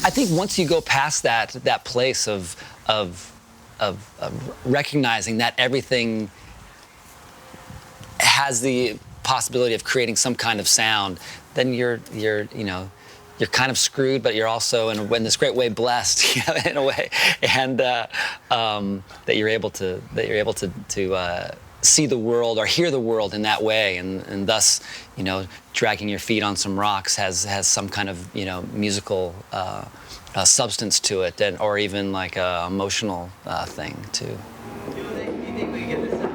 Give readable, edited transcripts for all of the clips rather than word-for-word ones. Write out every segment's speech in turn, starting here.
I think once you go past that place of recognizing that everything has the possibility of creating some kind of sound, then you're kind of screwed, but you're also in this great way blessed, in a way, and that you're able to see the world or hear the world in that way, and thus, dragging your feet on some rocks has some kind of musical substance to it, or even like a emotional thing too. Do you think we get this out?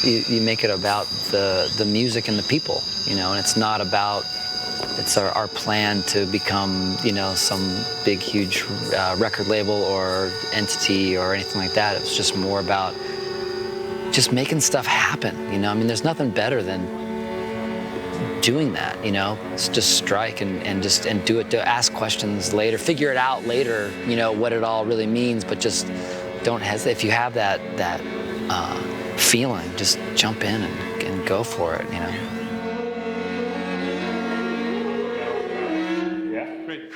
You make it about the music and the people, and it's not about, it's our plan to become, some big, huge record label or entity or anything like that. It was just more about just making stuff happen, there's nothing better than doing that, It's just strike and do it, to ask questions later, figure it out later, what it all really means, but just don't hesitate. If you have that feeling, just jump in and go for it, Yeah, great.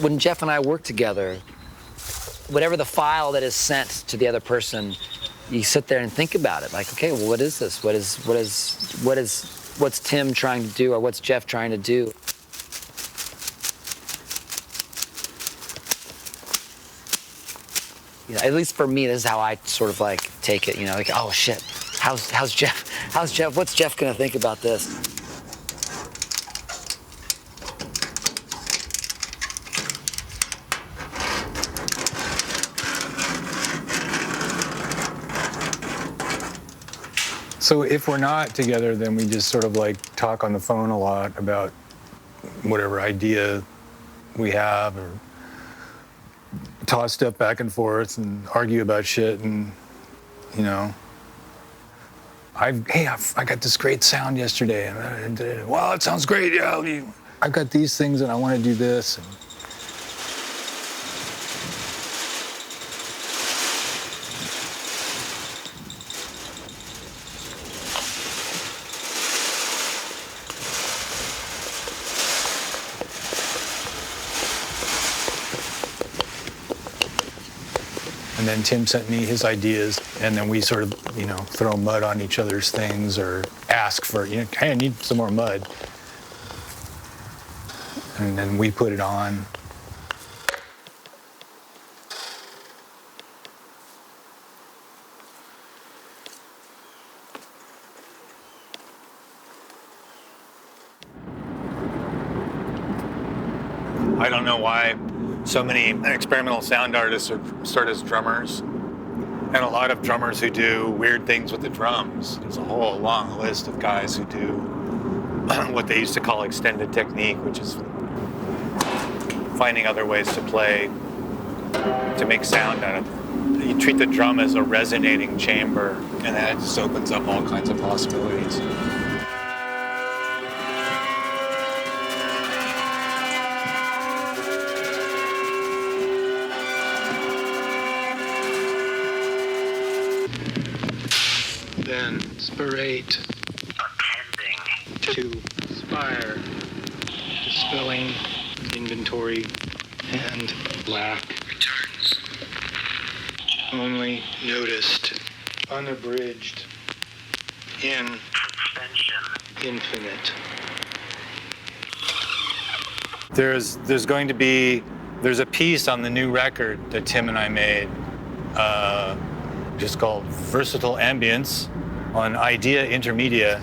When Jeff and I work together, whatever the file that is sent to the other person, you sit there and think about it. Like, okay, well, what is this? What's Tim trying to do, or what's Jeff trying to do? At least for me, this is how I sort of like take it. Like, oh shit, how's Jeff? What's Jeff gonna think about this? So if we're not together, then we just sort of like talk on the phone a lot about whatever idea we have, or toss stuff back and forth and argue about shit. And I got this great sound yesterday, and well, it sounds great. Yeah, I've got these things and I want to do this. And then Tim sent me his ideas, and then we sort of, throw mud on each other's things, or ask for, hey, I need some more mud. And then we put it on. I don't know why so many experimental sound artists start as drummers, and a lot of drummers who do weird things with the drums. There's a whole long list of guys who do what they used to call extended technique, which is finding other ways to play, to make sound out of it. You treat the drum as a resonating chamber, and that just opens up all kinds of possibilities. Then spirate. to Spire, dispelling, inventory, and lack. Returns. Only noticed, unabridged, in suspension, infinite. There's a piece on the new record that Tim and I made, just called Versatile Ambience on Idea Intermedia.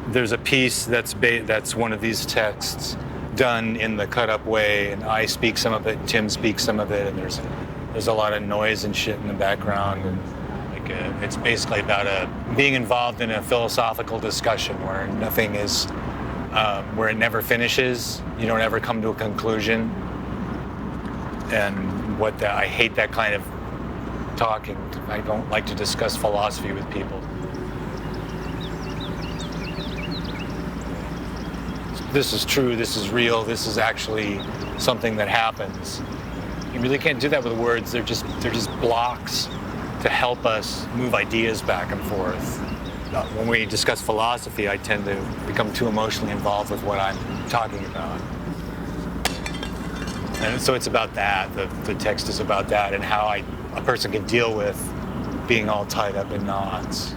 There's a piece that's one of these texts done in the cut up way, and I speak some of it, and Tim speaks some of it, and there's a lot of noise and shit in the background, and it's basically about being involved in a philosophical discussion where nothing is, where it never finishes. You don't ever come to a conclusion, and I hate that kind of talking. I don't like to discuss philosophy with people. This is true, this is real, this is actually something that happens. You really can't do that with words. They're just blocks to help us move ideas back and forth. When we discuss philosophy, I tend to become too emotionally involved with what I'm talking about. And so it's about that. The text is about that and how a person can deal with being all tied up in knots.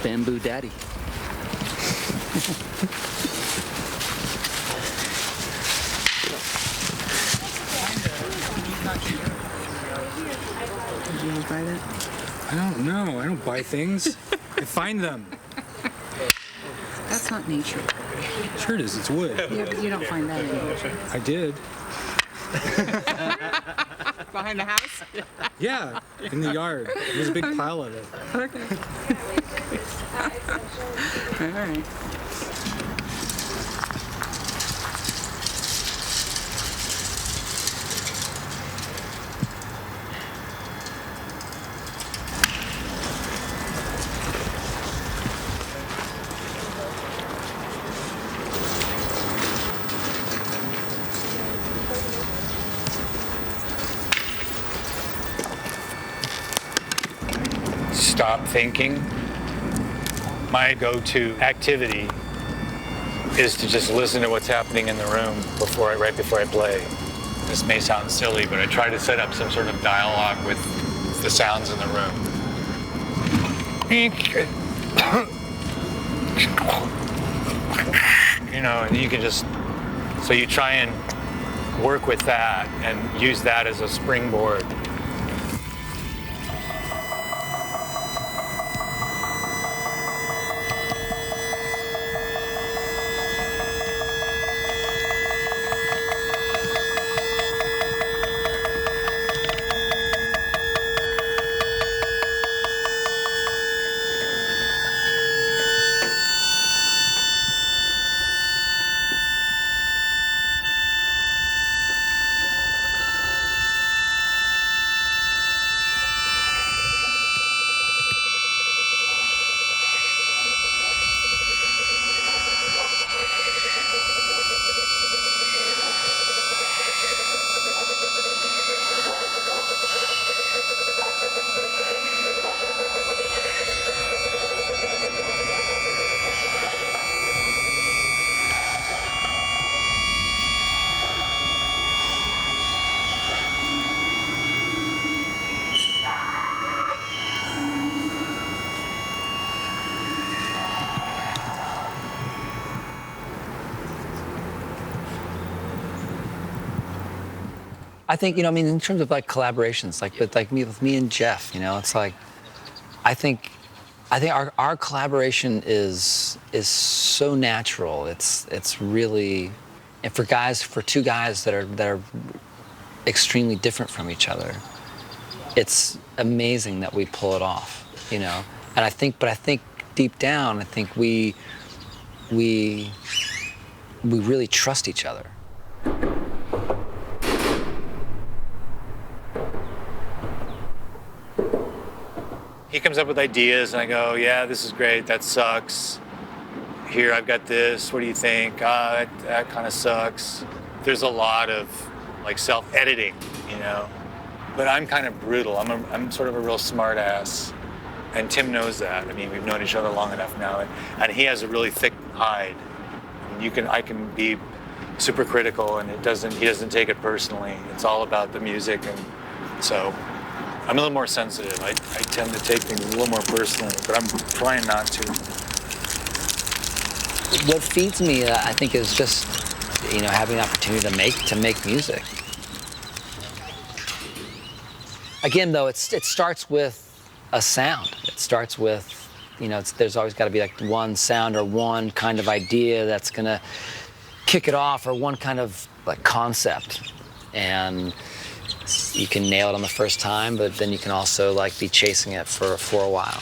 Bamboo Daddy. Did you buy that? I don't know. I don't buy things. I find them. That's not nature. Sure it is. It's wood. Yeah, but you don't find that in nature. I did. Behind the house? Yeah, in the yard. There's a big pile of it. Okay. All right. Stop thinking. My go-to activity is to just listen to what's happening in the room right before I play. This may sound silly, but I try to set up some sort of dialogue with the sounds in the room. You know, and you can just, so you try and work with that and use that as a springboard. I think, you know, I mean, in terms of like collaborations, like with me and Jeff, you know, it's like, I think our collaboration is so natural. It's really, and for two guys that are extremely different from each other, it's amazing that we pull it off, you know. And I think deep down, I think we really trust each other. He comes up with ideas, and I go, yeah, this is great, that sucks. Here, I've got this, what do you think? That kind of sucks. There's a lot of like self-editing, you know? But I'm kind of brutal. I'm sort of a real smart ass. And Tim knows that. I mean, we've known each other long enough now, and he has a really thick hide. I mean, I can be super critical, and he doesn't take it personally. It's all about the music, and so I'm a little more sensitive. I tend to take things a little more personally, but I'm trying not to. What feeds me, I think, is just, you know, having the opportunity to make music. Again, though, it starts with a sound. It starts with, you know, there's always got to be like one sound or one kind of idea that's gonna kick it off, or one kind of like concept, and you can nail it on the first time, but then you can also like be chasing it for a while.